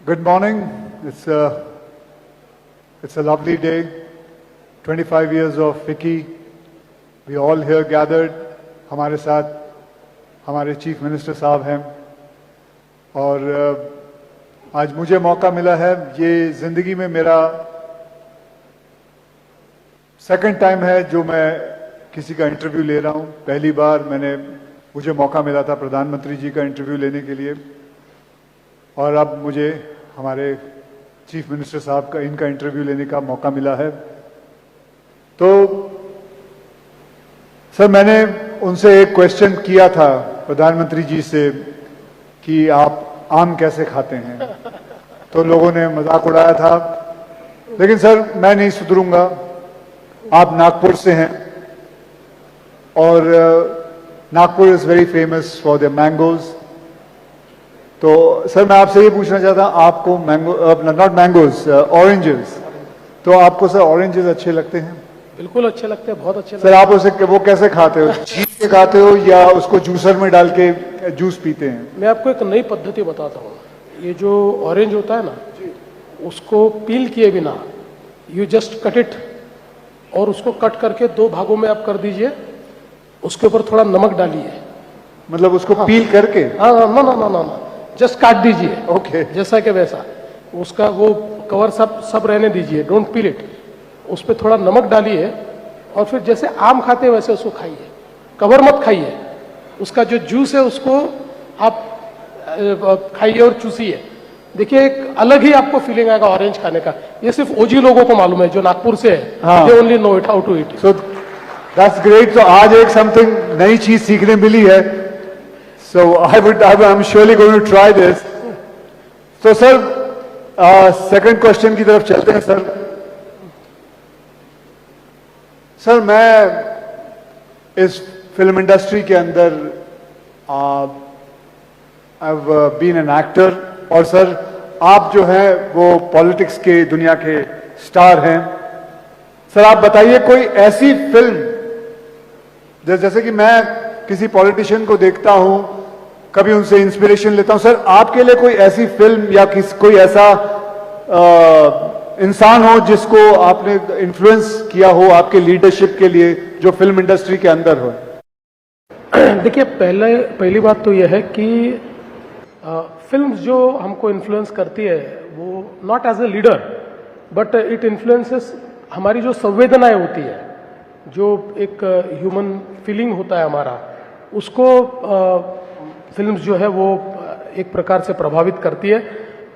Good morning. It's a lovely day. 25 years of Vicky. We all here gathered. हमारे साथ हमारे chief minister साहब हैं और आज मुझे मौका मिला है, ये जिंदगी में मेरा सेकंड टाइम है जो मैं किसी का इंटरव्यू ले रहा हूं। पहली बार मुझे मौका मिला था प्रधानमंत्री जी का इंटरव्यू लेने के लिए और अब मुझे हमारे चीफ मिनिस्टर साहब का इनका इंटरव्यू लेने का मौका मिला है। तो सर, मैंने उनसे एक क्वेश्चन किया था प्रधानमंत्री जी से कि आप आम कैसे खाते हैं, तो लोगों ने मजाक उड़ाया था, लेकिन सर मैं नहीं सुधरूंगा। आप नागपुर से हैं और Nagpur is very famous for the mangoes. तो सर मैं आपसे ये पूछना चाहता हूँ, आपको नॉट मैंगोज, ऑरेंजेस, तो आपको सर ऑरेंजेस अच्छे लगते हैं? बिल्कुल अच्छे लगते हैं, बहुत अच्छे लगते हैं। सर आप उसे वो कैसे खाते हो, छील के खाते हो या उसको जूसर में डाल के जूस पीते हैं? मैं आपको एक नई पद्धति बताता हूँ। ये जो ऑरेंज होता है ना, उसको पील किए बिना यू जस्ट कट इट और उसको कट करके दो भागों में आप कर दीजिए, उसके ऊपर थोड़ा नमक डालिए। मतलब उसको पील करके? हाँ, ना, जस्ट काट दीजिए। ओके। जैसा कि वैसा उसका वो कवर सब रहने दीजिए, डोंट पील इट। उस पर थोड़ा नमक डालिए और फिर जैसे आम खाते हैं वैसे उसको खाइए, कवर मत खाइए। उसका जो जूस है उसको आप खाइए और चूसिए। देखिए एक अलग ही आपको फीलिंग आएगा ऑरेंज खाने का। ये सिर्फ ओजी लोगों को मालूम है जो नागपुर से है, they only know it how to eat. So that's great. तो आज एक समथिंग नई चीज सीखने मिली है। So I'm surely going to try this. So sir, second question की तरफ चलते हैं सर। सर मैं इस फिल्म इंडस्ट्री के अंदर I've been an actor और सर आप जो हैं वो पॉलिटिक्स के दुनिया के स्टार हैं। सर आप बताइए कोई ऐसी फिल्म, जैसे कि मैं किसी पॉलिटिशियन को देखता हूं, कभी उनसे इंस्पिरेशन लेता हूं, सर आपके लिए कोई ऐसी फिल्म या कोई ऐसा इंसान हो जिसको आपने इन्फ्लुएंस किया हो आपके लीडरशिप के लिए, जो फिल्म इंडस्ट्री के अंदर हो? देखिए पहली बात तो यह है कि फिल्म्स जो हमको इन्फ्लुएंस करती है वो not as a leader but it influences हमारी जो संवेदनाएं होती है, जो एक ह्यूमन फीलिंग होता है हमारा, उसको फिल्म्स जो है वो एक प्रकार से प्रभावित करती है।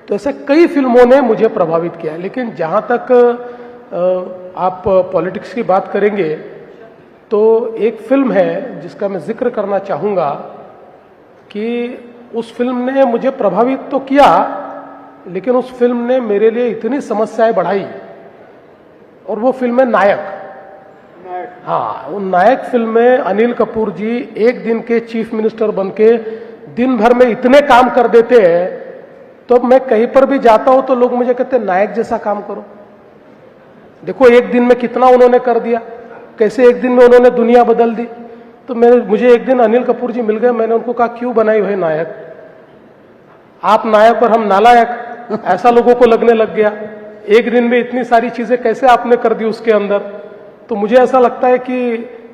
तो ऐसे कई फिल्मों ने मुझे प्रभावित किया है। लेकिन जहाँ तक आप पॉलिटिक्स की बात करेंगे तो एक फिल्म है जिसका मैं जिक्र करना चाहूँगा कि उस फिल्म ने मुझे प्रभावित तो किया, लेकिन उस फिल्म ने मेरे लिए इतनी समस्याएं बढ़ाई, और वो फिल्म है नायक। हाँ, वो नायक फिल्म में अनिल कपूर जी एक दिन के चीफ मिनिस्टर बनके दिन भर में इतने काम कर देते हैं, तो मैं कहीं पर भी जाता हूं तो लोग मुझे कहते हैं नायक जैसा काम करो। देखो एक दिन में कितना उन्होंने कर दिया, कैसे एक दिन में उन्होंने दुनिया बदल दी। तो मुझे एक दिन अनिल कपूर जी मिल गए, मैंने उनको कहा क्यों बनाई हुई नायक, आप नायक और हम नालायक, ऐसा लोगों को लगने लग गया। एक दिन में इतनी सारी चीजें कैसे आपने कर दी उसके अंदर। तो मुझे ऐसा लगता है कि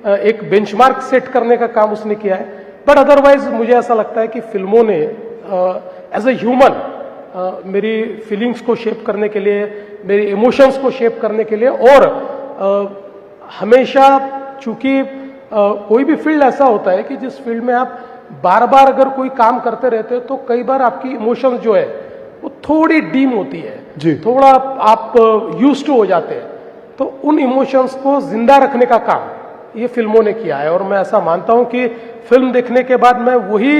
एक बेंचमार्क सेट करने का काम उसने किया है। बट अदरवाइज मुझे ऐसा लगता है कि फिल्मों ने एज ए ह्यूमन मेरी फीलिंग्स को शेप करने के लिए, मेरी इमोशंस को शेप करने के लिए, और हमेशा चूंकि कोई भी फील्ड ऐसा होता है कि जिस फील्ड में आप बार बार अगर कोई काम करते रहते हो तो कई बार आपकी इमोशंस जो है वो थोड़ी डीम होती है जी। थोड़ा आप यूज्ड टू हो जाते हैं। तो उन इमोशंस को जिंदा रखने का काम ये फिल्मों ने किया है, और मैं ऐसा मानता हूं कि फिल्म देखने के बाद मैं वही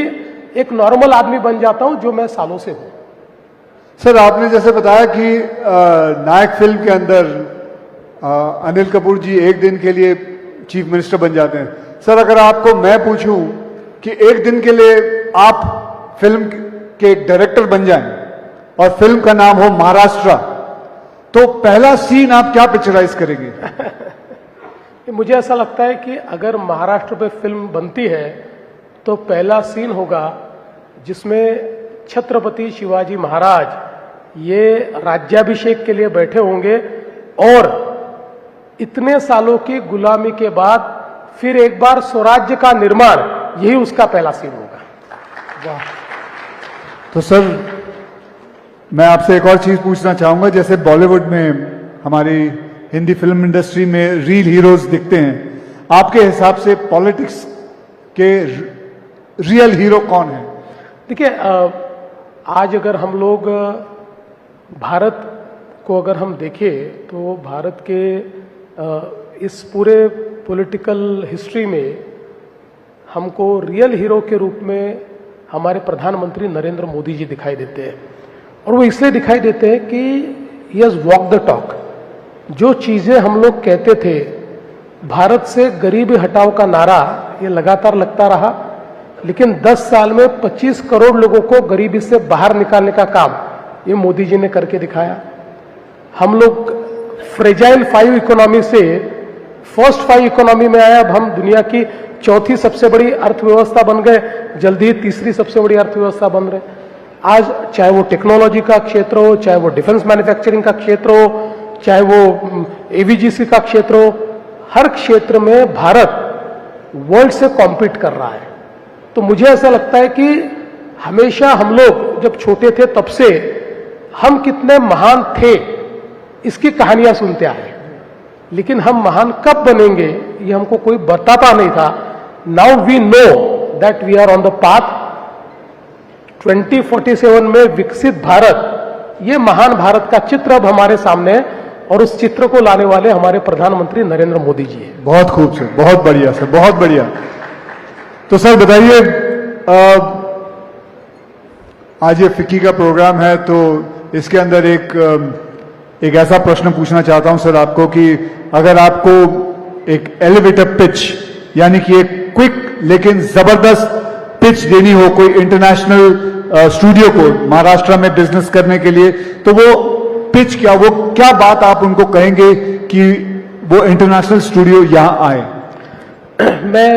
एक नॉर्मल आदमी बन जाता हूं जो मैं सालों से हूं। सर आपने जैसे बताया कि नायक फिल्म के अंदर अनिल कपूर जी एक दिन के लिए चीफ मिनिस्टर बन जाते हैं। सर अगर आपको मैं पूछूं कि एक दिन के लिए आप फिल्म के डायरेक्टर बन जाएं और फिल्म का नाम हो महाराष्ट्र, तो पहला सीन आप क्या पिक्चराइज करेंगे? मुझे ऐसा लगता है कि अगर महाराष्ट्र पे फिल्म बनती है तो पहला सीन होगा जिसमें छत्रपति शिवाजी महाराज ये राज्याभिषेक के लिए बैठे होंगे और इतने सालों की गुलामी के बाद फिर एक बार स्वराज्य का निर्माण, यही उसका पहला सीन होगा। वाह। तो सर मैं आपसे एक और चीज पूछना चाहूंगा, जैसे बॉलीवुड में हमारी हिंदी फिल्म इंडस्ट्री में रियल हीरोज दिखते हैं, आपके हिसाब से पॉलिटिक्स के रियल हीरो कौन है? देखिए, आज अगर हम लोग भारत को अगर हम देखें तो भारत के इस पूरे पॉलिटिकल हिस्ट्री में हमको रियल हीरो के रूप में हमारे प्रधानमंत्री नरेंद्र मोदी जी दिखाई देते हैं। और वो इसलिए दिखाई देते हैं कि he has walk the talk. जो चीजें हम लोग कहते थे, भारत से गरीबी हटाओ का नारा ये लगातार लगता रहा, लेकिन 10 साल में 25 करोड़ लोगों को गरीबी से बाहर निकालने का काम ये मोदी जी ने करके दिखाया। हम लोग फ्रेजाइल 5 इकोनॉमी से फर्स्ट 5 इकोनॉमी में आए। अब हम दुनिया की चौथी सबसे बड़ी अर्थव्यवस्था बन गए, जल्दी ही तीसरी सबसे बड़ी अर्थव्यवस्था बन रहे। आज चाहे वो टेक्नोलॉजी का क्षेत्र हो, चाहे वो डिफेंस मैन्युफैक्चरिंग का क्षेत्र हो, चाहे वो एवीजीसी का क्षेत्र हो, हर क्षेत्र में भारत वर्ल्ड से कॉम्पीट कर रहा है। तो मुझे ऐसा लगता है कि हमेशा हम लोग जब छोटे थे तब से हम कितने महान थे इसकी कहानियां सुनते आए, लेकिन हम महान कब बनेंगे ये हमको कोई बताता नहीं था। Now we know that we are on the path. 2047 में विकसित भारत, ये महान भारत का चित्र अब हमारे सामने है और उस चित्र को लाने वाले हमारे प्रधानमंत्री नरेंद्र मोदी जी हैं। बहुत खूब सर, बहुत बढ़िया सर, बहुत बढ़िया। तो सर बताइए, आज ये फिक्की का प्रोग्राम है, तो इसके अंदर एक ऐसा प्रश्न पूछना चाहता हूं सर आपको कि अगर आपको एक एलिवेटर पिच, यानी कि एक क्विक लेकिन जबरदस्त पिच देनी हो कोई इंटरनेशनल स्टूडियो को महाराष्ट्र में बिजनेस करने के लिए, तो वो पिच क्या, वो क्या बात आप उनको कहेंगे कि वो इंटरनेशनल स्टूडियो यहां आए? मैं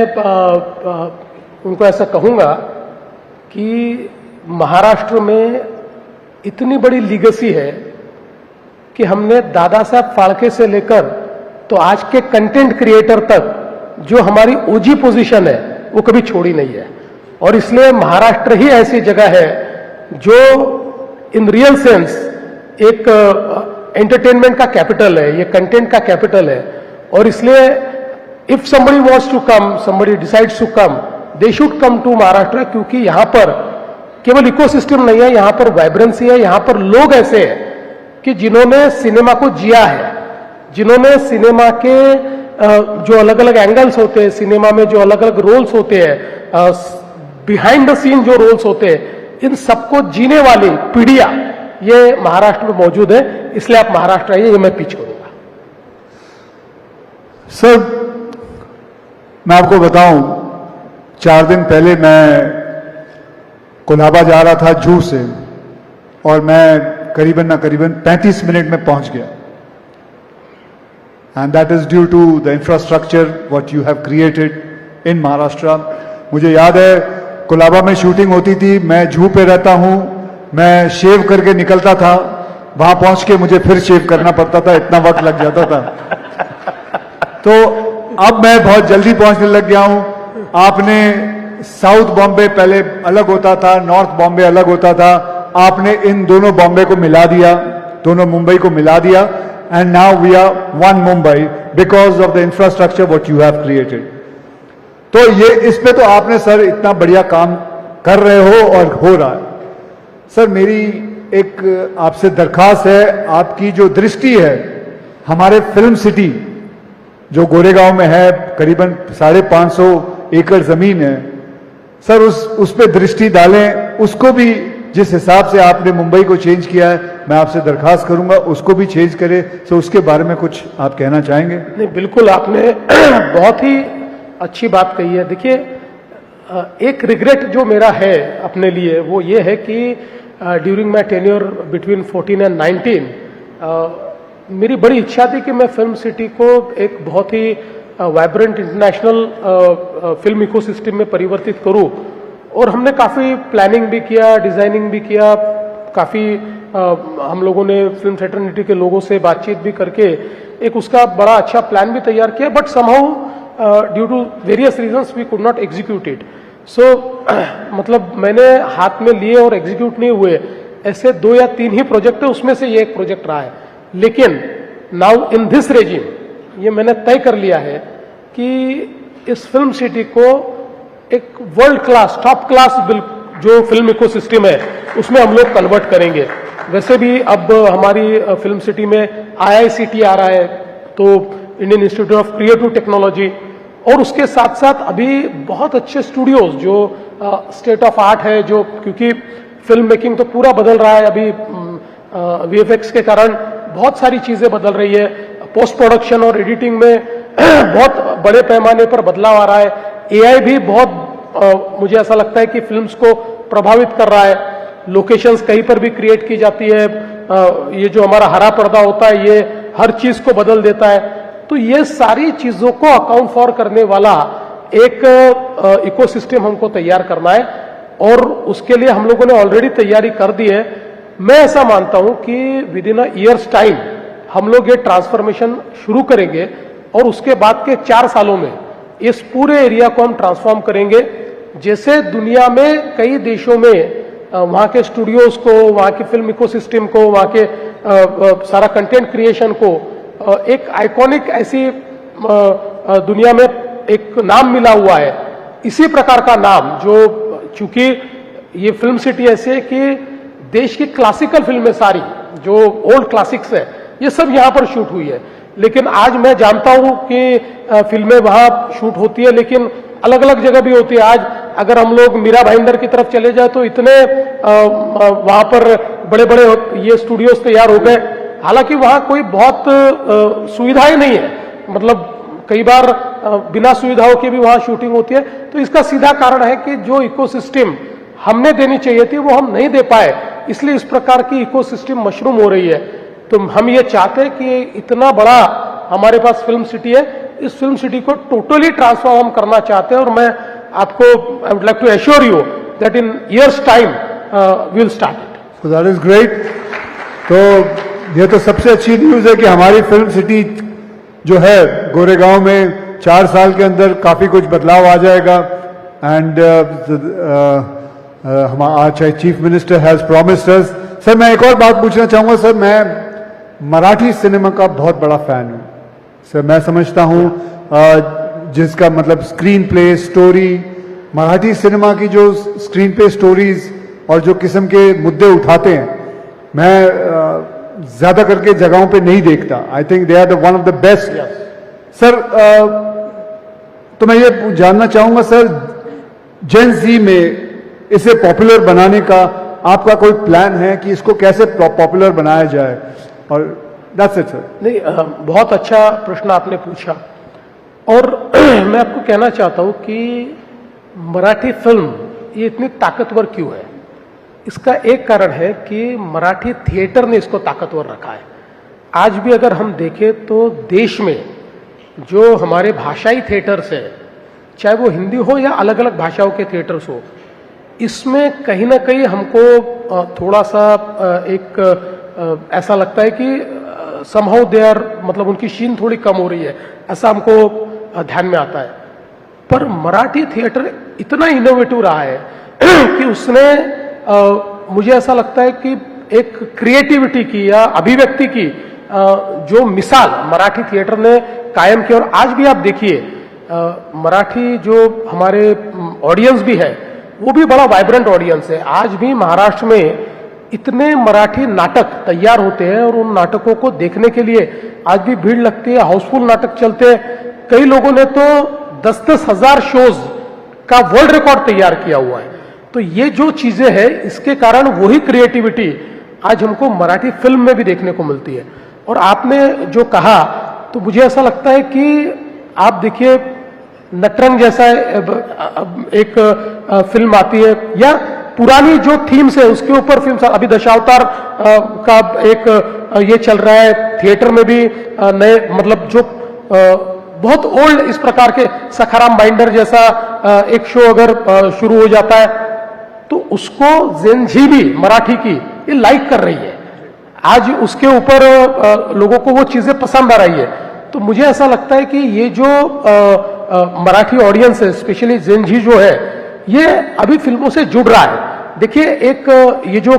उनको ऐसा कहूंगा कि महाराष्ट्र में इतनी बड़ी लीगेसी है कि हमने दादा साहब फाल्के से लेकर तो आज के कंटेंट क्रिएटर तक जो हमारी ओजी पोजीशन है वो कभी छोड़ी नहीं है। और इसलिए महाराष्ट्र ही ऐसी जगह है जो इन रियल सेंस एक एंटरटेनमेंट का कैपिटल है, ये कंटेंट का कैपिटल है। और इसलिए if somebody wants to come, somebody decides to come, they should come to Maharashtra, क्योंकि यहां पर केवल इकोसिस्टम नहीं है, यहां पर वाइब्रेंसी है, यहां पर लोग ऐसे हैं कि जिन्होंने सिनेमा को जिया है, जिन्होंने सिनेमा के जो अलग अलग एंगल्स होते हैं, सिनेमा में जो अलग अलग रोल्स होते हैं, बिहाइंड द सीन जो रोल्स होते हैं, इन सबको जीने वाली पीढ़ियां ये महाराष्ट्र में मौजूद है। इसलिए आप महाराष्ट्र आइए, ये मैं पिच करूंगा। सर मैं आपको बताऊं, 4 दिन पहले मैं कोलाबा जा रहा था जूहू से, और मैं करीबन 35 मिनट में पहुंच गया। And that is due to the infrastructure what you have created in Maharashtra. मुझे याद है कोलाबा में शूटिंग होती थी, मैं जूहू पे रहता हूं, मैं शेव करके निकलता था, वहां पहुंच के मुझे फिर शेव करना पड़ता था, इतना वक्त लग जाता था। तो अब मैं बहुत जल्दी पहुंचने लग गया हूं। आपने साउथ बॉम्बे पहले अलग होता था, नॉर्थ बॉम्बे अलग होता था, आपने इन दोनों बॉम्बे को मिला दिया, दोनों मुंबई को मिला दिया, and now we are one Mumbai because of the infrastructure what you have created. तो ये इस पे तो आपने सर इतना बढ़िया काम कर रहे हो और हो रहा है। सर मेरी एक आपसे दरखास्त है, आपकी जो दृष्टि है हमारे फिल्म सिटी जो गोरेगांव में है, करीबन 550 एकड़ जमीन है, सर उस पे दृष्टि डालें, उसको भी जिस हिसाब से आपने मुंबई को चेंज किया है, मैं आपसे दरखास्त करूंगा उसको भी चेंज करें। तो उसके बारे में कुछ आप कहना चाहेंगे? नहीं, बिल्कुल, आपने बहुत ही अच्छी बात कही है। देखिए, एक रिग्रेट जो मेरा है अपने लिए वो ये है कि during my tenure between 14 and 19 मेरी बड़ी इच्छा थी कि मैं फिल्म सिटी को एक बहुत ही वाइब्रेंट इंटरनेशनल फिल्म इकोसिस्टम में परिवर्तित करूं। और हमने काफ़ी प्लानिंग भी किया, डिज़ाइनिंग भी किया, काफ़ी हम लोगों ने फिल्म फ्रेटर्निटी के लोगों से बातचीत भी करके एक उसका बड़ा अच्छा प्लान भी तैयार किया, but somehow due to various reasons we could not execute it. So मतलब मैंने हाथ में लिए और एग्जीक्यूट नहीं हुए ऐसे 2 या 3 ही प्रोजेक्ट है, उसमें से ये एक प्रोजेक्ट रहा है। लेकिन नाउ इन दिस रेजिम ये मैंने तय कर लिया है कि इस फिल्म सिटी को एक वर्ल्ड क्लास टॉप क्लास जो फिल्म इकोसिस्टम है उसमें हम लोग कन्वर्ट करेंगे। वैसे भी अब हमारी फिल्म सिटी में IICT आ रहा है, तो Indian institute of creative technology, और उसके साथ साथ अभी बहुत अच्छे स्टूडियोज जो स्टेट ऑफ आर्ट है, जो क्योंकि फिल्म मेकिंग तो पूरा बदल रहा है अभी, VFX के कारण बहुत सारी चीजें बदल रही है, पोस्ट प्रोडक्शन और एडिटिंग में बहुत बड़े पैमाने पर बदलाव आ रहा है। AI भी बहुत मुझे ऐसा लगता है कि फिल्म्स को प्रभावित कर रहा है। लोकेशंस कहीं पर भी क्रिएट की जाती है, ये जो हमारा हरा पर्दा होता है ये हर चीज को बदल देता है। तो ये सारी चीजों को अकाउंट फॉर करने वाला एक इकोसिस्टम हमको तैयार करना है, और उसके लिए हम लोगों ने ऑलरेडी तैयारी कर दी है। मैं ऐसा मानता हूं कि with in a years time हम लोग ये ट्रांसफॉर्मेशन शुरू करेंगे, और उसके बाद के 4 सालों में इस पूरे एरिया को हम ट्रांसफॉर्म करेंगे। जैसे दुनिया में कई देशों में वहां के स्टूडियोज को, वहां की फिल्म इकोसिस्टम को, वहां के सारा कंटेंट क्रिएशन को एक आइकॉनिक ऐसी दुनिया में एक नाम मिला हुआ है, इसी प्रकार का नाम जो, चूंकि ये फिल्म सिटी ऐसी है कि देश की क्लासिकल फिल्में सारी जो ओल्ड क्लासिक्स है ये सब यहाँ पर शूट हुई है। लेकिन आज मैं जानता हूं कि फिल्में वहां शूट होती है, लेकिन अलग अलग जगह भी होती है। आज अगर हम लोग मीरा भाईंदर की तरफ चले जाए तो इतने वहां पर बड़े बड़े ये स्टूडियोज तैयार हो गए, हालांकि वहां कोई बहुत सुविधाएं नहीं है, मतलब कई बार बिना सुविधाओं के भी वहां शूटिंग होती है। तो इसका सीधा कारण है कि जो इकोसिस्टम हमने देनी चाहिए थी वो हम नहीं दे पाए, इसलिए इस प्रकार की इकोसिस्टम मशरूम हो रही है। तो हम ये चाहते हैं कि इतना बड़ा हमारे पास फिल्म सिटी है, इस फिल्म सिटी को टोटली ट्रांसफॉर्म करना चाहते हैं, और मैं आपको I would like to assure you that in years time we will start it. So that is great. तो ये तो सबसे अच्छी न्यूज है कि हमारी फिल्म सिटी जो है गोरेगांव में 4 साल के अंदर काफी कुछ बदलाव आ जाएगा। एंड हम आज chief minister has promised us. Sir मैं एक और बात पूछना चाहूंगा। सर मैं मराठी सिनेमा का बहुत बड़ा फैन हूं सर। मैं समझता हूं जिसका मतलब screen play story, Marathi cinema की जो स्क्रीन प्ले स्टोरीज और जो किस्म के मुद्दे उठाते हैं, मैं ज्यादा करके जगहों पे नहीं देखता। I think they are the one of the best. Sir तो मैं ये जानना चाहूंगा सर, जेन जी में इसे पॉपुलर बनाने का आपका कोई प्लान है कि इसको कैसे पॉपुलर बनाया जाए? और दैट्स इट सर। नहीं, बहुत अच्छा प्रश्न आपने पूछा, और मैं आपको कहना चाहता हूं कि मराठी फिल्म ये इतनी ताकतवर क्यों है। इसका एक कारण है कि मराठी थिएटर ने इसको ताकतवर रखा है। आज भी अगर हम देखें तो देश में जो हमारे भाषाई थिएटर्स है, चाहे वो हिंदी हो या अलग अलग भाषाओं के थिएटर्स हो, इसमें कहीं ना कहीं हमको थोड़ा सा एक ऐसा लगता है कि समहाउ दे आर, मतलब उनकी शीन थोड़ी कम हो रही है, ऐसा हमको ध्यान में आता है। पर मराठी थिएटर इतना इनोवेटिव रहा है कि उसने मुझे ऐसा लगता है कि एक क्रिएटिविटी की या अभिव्यक्ति की जो मिसाल मराठी थिएटर ने कायम की। और आज भी आप देखिए मराठी जो हमारे ऑडियंस भी है वो भी बड़ा वाइब्रेंट ऑडियंस है। आज भी महाराष्ट्र में इतने मराठी नाटक तैयार होते हैं और उन नाटकों को देखने के लिए आज भी भीड़ लगती है, हाउसफुल नाटक चलते हैं। कई लोगों ने तो 10-10 हजार शोज का वर्ल्ड रिकॉर्ड तैयार किया हुआ है। तो ये जो चीजें हैं, इसके कारण वही क्रिएटिविटी आज हमको मराठी फिल्म में भी देखने को मिलती है। और आपने जो कहा तो मुझे ऐसा लगता है कि आप देखिए नटरंग जैसा एक फिल्म आती है, या पुरानी जो थीम्स है उसके ऊपर फिल्म, अभी दशावतार का एक ये चल रहा है थिएटर में भी नए, मतलब जो बहुत ओल्ड इस प्रकार के सखाराम बाइंडर जैसा एक शो अगर शुरू हो जाता है तो उसको जेन जी भी मराठी की ये लाइक कर रही है। आज उसके ऊपर लोगों को वो चीजें पसंद आ रही है। तो मुझे ऐसा लगता है कि ये जो मराठी ऑडियंस है, स्पेशली जेनजी जो है, ये अभी फिल्मों से जुड़ रहा है। देखिए, एक ये जो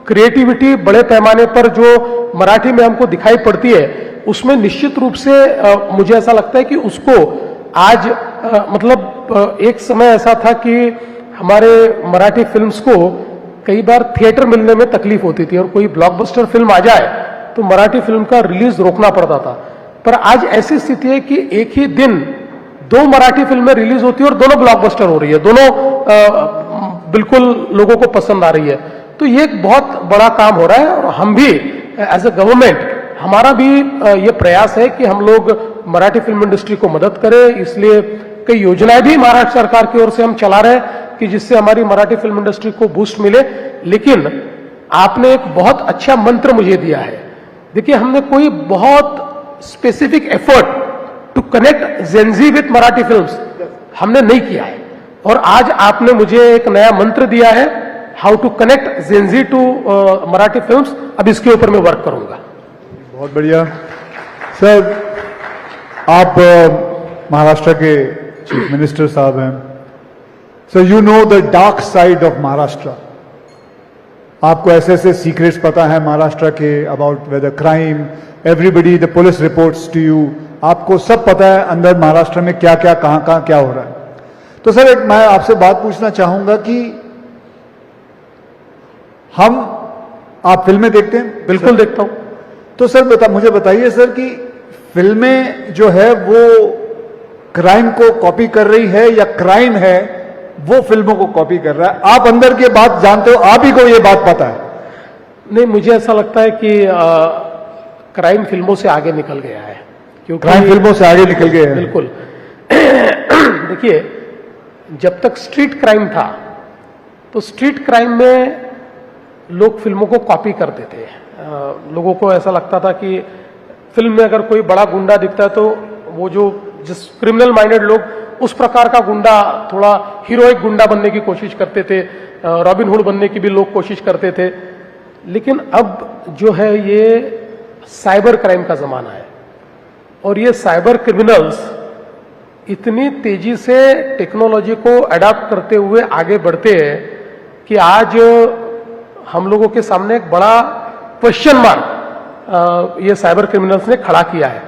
क्रिएटिविटी बड़े पैमाने पर जो मराठी में हमको दिखाई पड़ती है, उसमें निश्चित रूप से मुझे ऐसा लगता है कि उसको आज मतलब एक समय ऐसा था कि हमारे मराठी फिल्म्स को कई बार थिएटर मिलने में तकलीफ होती थी, और कोई ब्लॉकबस्टर फिल्म आ जाए तो मराठी फिल्म का रिलीज रोकना पड़ता था। पर आज ऐसी स्थिति है कि एक ही दिन 2 मराठी फिल्में रिलीज होती है और दोनों ब्लॉकबस्टर हो रही है, दोनों बिल्कुल लोगों को पसंद आ रही है। तो ये एक बहुत बड़ा काम हो रहा है, और हम भी एज ए गवर्नमेंट, हमारा भी ये प्रयास है कि हम लोग मराठी फिल्म इंडस्ट्री को मदद करें। इसलिए कई योजनाएं भी महाराष्ट्र सरकार की ओर से हम चला रहे हैं कि जिससे हमारी मराठी फिल्म इंडस्ट्री को बूस्ट मिले। लेकिन आपने एक बहुत अच्छा मंत्र मुझे दिया है। देखिए, हमने कोई बहुत specific effort to connect Gen Z with Marathi films हमने नहीं किया है, और आज आपने मुझे एक नया मंत्र दिया है, how to connect Gen Z to Marathi films. अब इसके ऊपर मैं वर्क करूंगा। बहुत बढ़िया सर। आप महाराष्ट्र के चीफ मिनिस्टर साहब हैं, so you know the dark side of Maharashtra. आपको ऐसे ऐसे सीक्रेट्स पता है महाराष्ट्र के, about whether crime, everybody, the police reports to you, आपको सब पता है अंदर महाराष्ट्र में क्या क्या कहां कहां क्या हो रहा है। तो सर, एक मैं आपसे बात पूछना चाहूंगा कि आप फिल्में देखते हैं? बिल्कुल देखता हूं। तो सर मुझे बताइए सर कि फिल्में जो है वो क्राइम को कॉपी कर रही है या क्राइम है वो फिल्मों को कॉपी कर रहा है? आप अंदर की बात जानते हो, आप ही को ये बात पता है। नहीं, मुझे ऐसा लगता है कि क्राइम फिल्मों से आगे निकल गया है, क्योंकि क्राइम फिल्मों से आगे निकल गए हैं। बिल्कुल। देखिए, जब तक स्ट्रीट क्राइम था तो स्ट्रीट क्राइम में लोग फिल्मों को कॉपी करते थे। लोगों को ऐसा लगता था कि फिल्म में अगर कोई बड़ा गुंडा दिखता है तो वो जिस क्रिमिनल माइंडेड लोग उस प्रकार का गुंडा, थोड़ा हीरोइक गुंडा बनने की कोशिश करते थे, रॉबिन हुड बनने की भी लोग कोशिश करते थे। लेकिन अब जो है ये साइबर क्राइम का जमाना है, और ये साइबर क्रिमिनल्स इतनी तेजी से टेक्नोलॉजी को अडॉप्ट करते हुए आगे बढ़ते हैं कि आज हम लोगों के सामने एक बड़ा क्वेश्चन मार्क ये साइबर क्रिमिनल्स ने खड़ा किया है।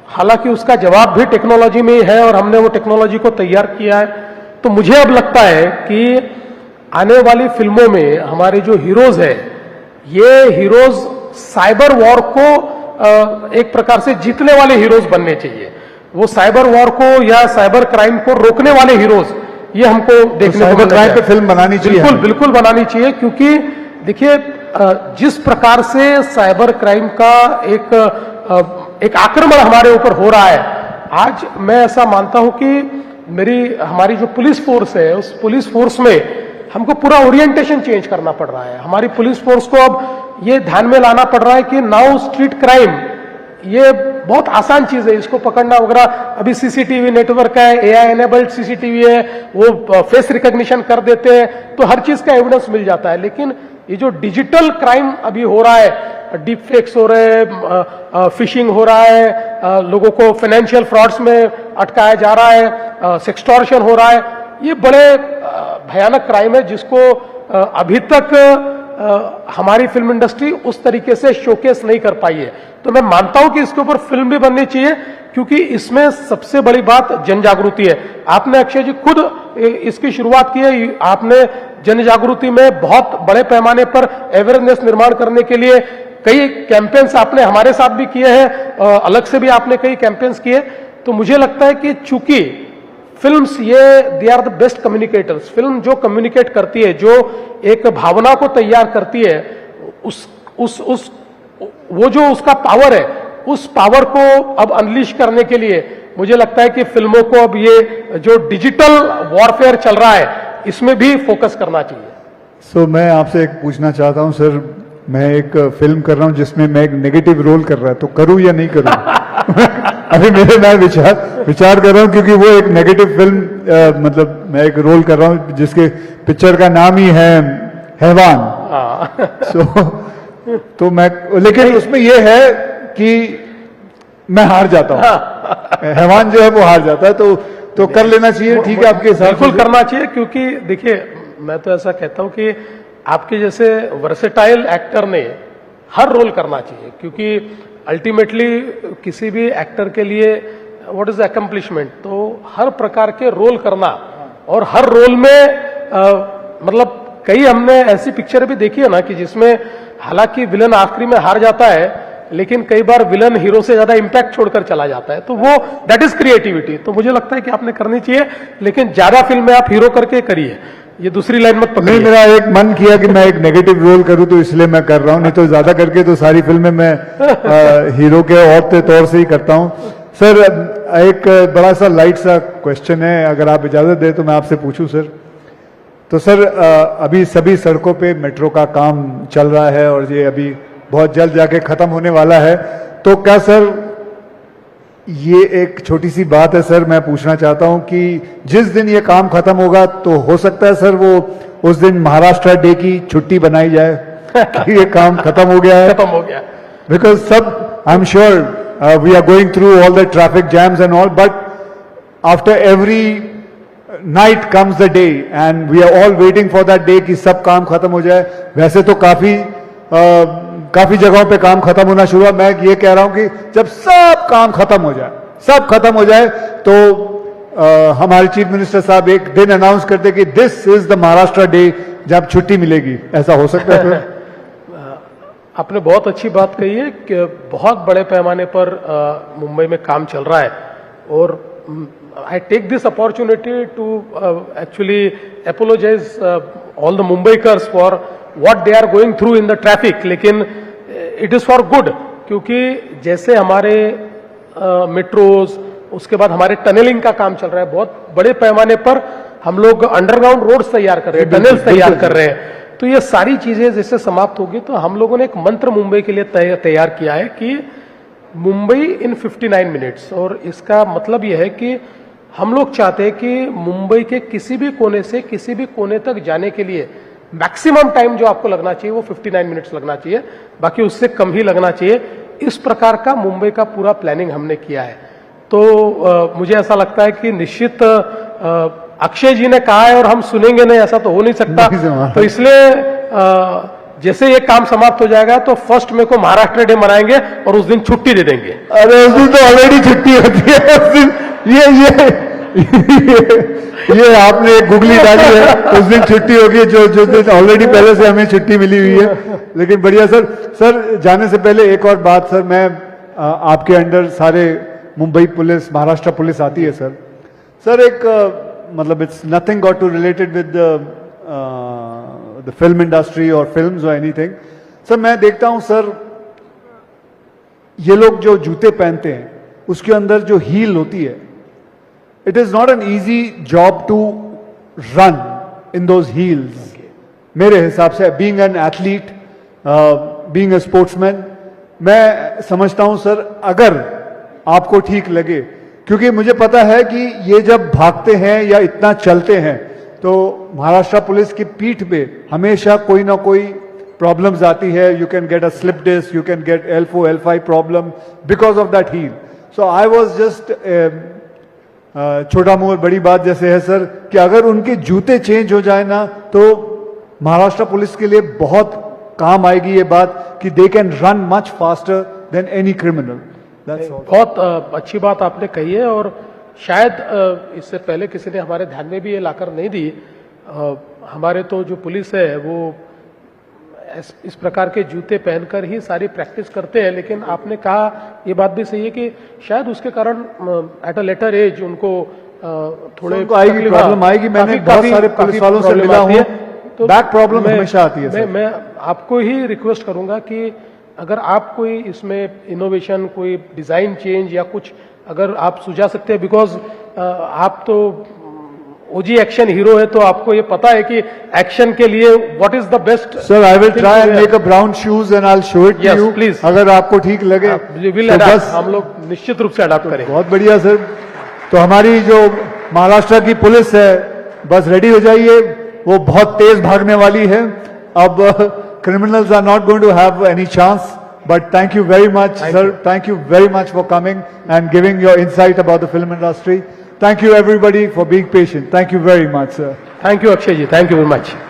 हालांकि उसका जवाब भी टेक्नोलॉजी में ही है, और हमने वो टेक्नोलॉजी को तैयार किया है। तो मुझे अब लगता है कि आने वाली फिल्मों में हमारे जो हीरोज हैं, ये हीरोज साइबर वॉर को एक प्रकार से जीतने वाले हीरोज बनने चाहिए। वो साइबर वॉर को या साइबर क्राइम को रोकने वाले हीरोज, ये हमको देखने को क्राइम पे फिल्म बनानी चाहिए। बिल्कुल बिल्कुल बनानी चाहिए, क्योंकि देखिए, जिस प्रकार से साइबर क्राइम का एक आक्रमण हमारे ऊपर हो रहा है, आज मैं ऐसा मानता हूं कि हमारी जो पुलिस फोर्स है, उस पुलिस फोर्स में हमको पूरा ओरिएंटेशन चेंज करना पड़ रहा है। हमारी पुलिस फोर्स को अब ये ध्यान में लाना पड़ रहा है कि नाउ स्ट्रीट क्राइम ये बहुत आसान चीज है, इसको पकड़ना वगैरह। अभी सीसीटीवी नेटवर्क है, एआई एनेबल्ड सीसीटीवी है, वो फेस रिकॉग्निशन कर देते हैं, तो हर चीज का एविडेंस मिल जाता है। लेकिन ये जो डिजिटल क्राइम अभी हो रहा है, डीप फेक्स हो रहे हैं, फिशिंग हो रहा है, लोगों को फाइनेंशियल फ्रॉड्स में अटकाया जा रहा है, सेक्सटॉर्शन हो रहा है, ये बड़े भयानक क्राइम है जिसको अभी तक हमारी फिल्म इंडस्ट्री उस तरीके से शोकेस नहीं कर पाई है। तो मैं मानता हूं कि इसके ऊपर फिल्म भी बननी चाहिए, क्योंकि इसमें सबसे बड़ी बात जन जागृति है। आपने अक्षय जी खुद इसकी शुरुआत की है, आपने जन जागृति में बहुत बड़े पैमाने पर अवेयरनेस निर्माण करने के लिए कई कैंपेन्स आपने हमारे साथ भी किए हैं, अलग से भी आपने कई कैंपेन्स किए। तो मुझे लगता है कि चूंकि films they are the best communicators. Film जो कम्युनिकेट करती है, जो एक भावना को तैयार करती है, वो जो उसका पावर है, उस पावर को अब अनलीश करने के लिए मुझे लगता है कि फिल्मों को अब ये जो डिजिटल वॉरफेयर चल रहा है, इसमें भी फोकस करना चाहिए। मैं आपसे एक पूछना चाहता हूं सर, मैं एक फिल्म कर रहा हूं जिसमें मैं एक नेगेटिव रोल कर रहा है, तो करूं या नहीं करूं? अभी मैं विचार कर रहा हूं, क्योंकि वो एक नेगेटिव फिल्म, मतलब मैं एक रोल कर रहा हूं जिसके पिक्चर का नाम ही है हैवान। तो मैं, लेकिन उसमें ये है कि मैं हार जाता हूँ, हैवान जो है वो हार जाता है, तो कर लेना चाहिए, ठीक है आपके हिसाब से? बिल्कुल करना चाहिए, क्योंकि देखिए मैं तो ऐसा कहता हूं कि आपके जैसे वर्सेटाइल एक्टर ने हर रोल करना चाहिए, क्योंकि अल्टीमेटली किसी भी एक्टर के लिए व्हाट इज अकम्प्लिशमेंट, तो हर प्रकार के रोल करना, और हर रोल में मतलब कई हमने ऐसी पिक्चर भी देखी है ना कि जिसमें हालांकि विलन आखिरी में हार जाता है, लेकिन कई बार विलन हीरो से ज्यादा इंपैक्ट छोड़कर चला जाता है, तो वो दैट इज क्रिएटिविटी। तो मुझे लगता है कि आपने करनी चाहिए, लेकिन ज्यादा फिल्में आप हीरो करके करिए, ये दूसरी लाइन मत पकड़िए। नहीं, मेरा एक मन किया कि मैं एक नेगेटिव रोल करूं, तो इसलिए मैं कर रहा हूं, नहीं तो ज्यादा करके तो सारी फिल्में मैं हीरो के और तौर से ही करता हूं। सर, एक बड़ा सा लाइट सा क्वेश्चन है, अगर आप इजाजत दें तो मैं आपसे पूछूं सर। तो सर, अभी सभी सड़कों पे मेट्रो का काम चल रहा है और ये अभी बहुत जल्द जाके खत्म होने वाला है, तो क्या सर, ये एक छोटी सी बात है सर, मैं पूछना चाहता हूं कि जिस दिन ये काम खत्म होगा तो हो सकता है सर वो उस दिन महाराष्ट्र डे की छुट्टी बनाई जाए कि ये काम खत्म हो गया है, खत्म हो गया, बिकॉज सब I am sure we are going through all the traffic jams and all, but after every night comes the day and we are all waiting for that day कि सब काम खत्म हो जाए। वैसे तो काफी जगहों पे काम खत्म होना शुरू हुआ, मैं ये कह रहा हूं कि जब सब काम खत्म हो जाए, सब खत्म हो जाए, तो हमारे चीफ मिनिस्टर साहब एक दिन अनाउंस करते कि this is the Maharashtra day, जब छुट्टी मिलेगी। ऐसा हो सकता है? आपने बहुत अच्छी बात कही है कि बहुत बड़े पैमाने पर मुंबई में काम चल रहा है, और I take this opportunity to actually apologize all the Mumbaikars for what they are going through in the traffic, लेकिन it is for good, क्योंकि जैसे हमारे मेट्रोज, उसके बाद हमारे टनलिंग का काम चल रहा है, बहुत बड़े पैमाने पर हम लोग अंडरग्राउंड रोड्स तैयार कर रहे हैं, टनल्स तैयार कर रहे हैं, तो ये सारी चीजें जैसे समाप्त होगी, तो हम लोगों ने एक मंत्र मुंबई के लिए तैयार किया है कि मुंबई इन 59 मिनट्स, और इसका मतलब यह है कि हम लोग चाहते हैं कि मुंबई के किसी भी कोने से किसी भी कोने तक जाने के लिए मैक्सिमम टाइम जो आपको लगना चाहिए वो 59 मिनट्स लगना चाहिए, बाकी उससे कम ही लगना चाहिए। इस प्रकार का मुंबई का पूरा प्लानिंग हमने किया है। तो मुझे ऐसा लगता है कि निश्चित अक्षय जी ने कहा है और हम सुनेंगे नहीं, ऐसा तो हो नहीं सकता, तो इसलिए जैसे ये काम समाप्त हो जाएगा तो 1 मई को महाराष्ट्र डे मनाएंगे और उस दिन छुट्टी दे देंगे। अरे उस दिन तो ऑलरेडी छुट्टी होती है, उस दिन ये आपने एक गुगली डाली है, उस दिन छुट्टी होगी, जो दिन ऑलरेडी पहले से हमें छुट्टी मिली हुई है। लेकिन बढ़िया सर, जाने से पहले एक और बात सर, मैं आपके अंडर सारे मुंबई पुलिस, महाराष्ट्र पुलिस आती है सर एक मतलब it's nothing got to related with the film industry और फिल्म्स और एनीथिंग। सर मैं देखता हूं सर, ये लोग जो जूते पहनते हैं उसके अंदर जो हील होती है, it is not an easy job to run in those heels मेरे हिसाब से। Being an athlete, being a sportsman, मैं समझता हूं सर, अगर आपको ठीक लगे, क्योंकि मुझे पता है कि ये जब भागते हैं या इतना चलते हैं तो महाराष्ट्र पुलिस की पीठ पे हमेशा कोई ना कोई प्रॉब्लम्स आती है। You can get a slip disc, you can get L4, L5 problem because of that heel. So I was just छोटा मोर बड़ी बात जैसे है सर, कि अगर उनके जूते चेंज हो जाए ना तो महाराष्ट्र पुलिस के लिए बहुत काम आएगी ये बात, कि they can run much faster than any criminal. बहुत अच्छी बात आपने कही है, और शायद इससे पहले किसी ने हमारे ध्यान में भी ये लाकर नहीं दी। हमारे तो जो पुलिस है वो इस प्रकार के जूते पहनकर ही सारी प्रैक्टिस करते हैं, लेकिन आपने कहा ये बात भी सही है कि शायद उसके कारण एट अ लेटर एज उनको थोड़े प्रॉब्लम आएगी। मैंने बहुत सारे पुलिस वालों से मिला हूं, तो बैक प्रॉब्लम हमेशा आती है। मैं आपको ही रिक्वेस्ट करूंगा कि अगर आप कोई इसमें इनोवेशन, कोई डिजाइन चेंज या कुछ अगर आप सुझा सकते हैं, बिकॉज आप तो ओजी एक्शन हीरो है, तो आपको ये पता है कि एक्शन के लिए what is the best. Sir I will try and make a brown shoes and I will show it to you, please, अगर आपको ठीक लगे। तो बस हम लोग निश्चित रूप से अडॉप्ट करेंगे। बहुत बढ़िया सर। तो हमारी जो महाराष्ट्र की पुलिस है, बस रेडी हो जाइए, वो बहुत तेज भागने वाली है। अब criminals are not going to have any chance. But thank you very much, Thank sir. you. Thank you very much for coming and giving your insight about the film industry. Thank you everybody for being patient. Thank you very much, sir. Thank you, Akshay ji. Thank you very much.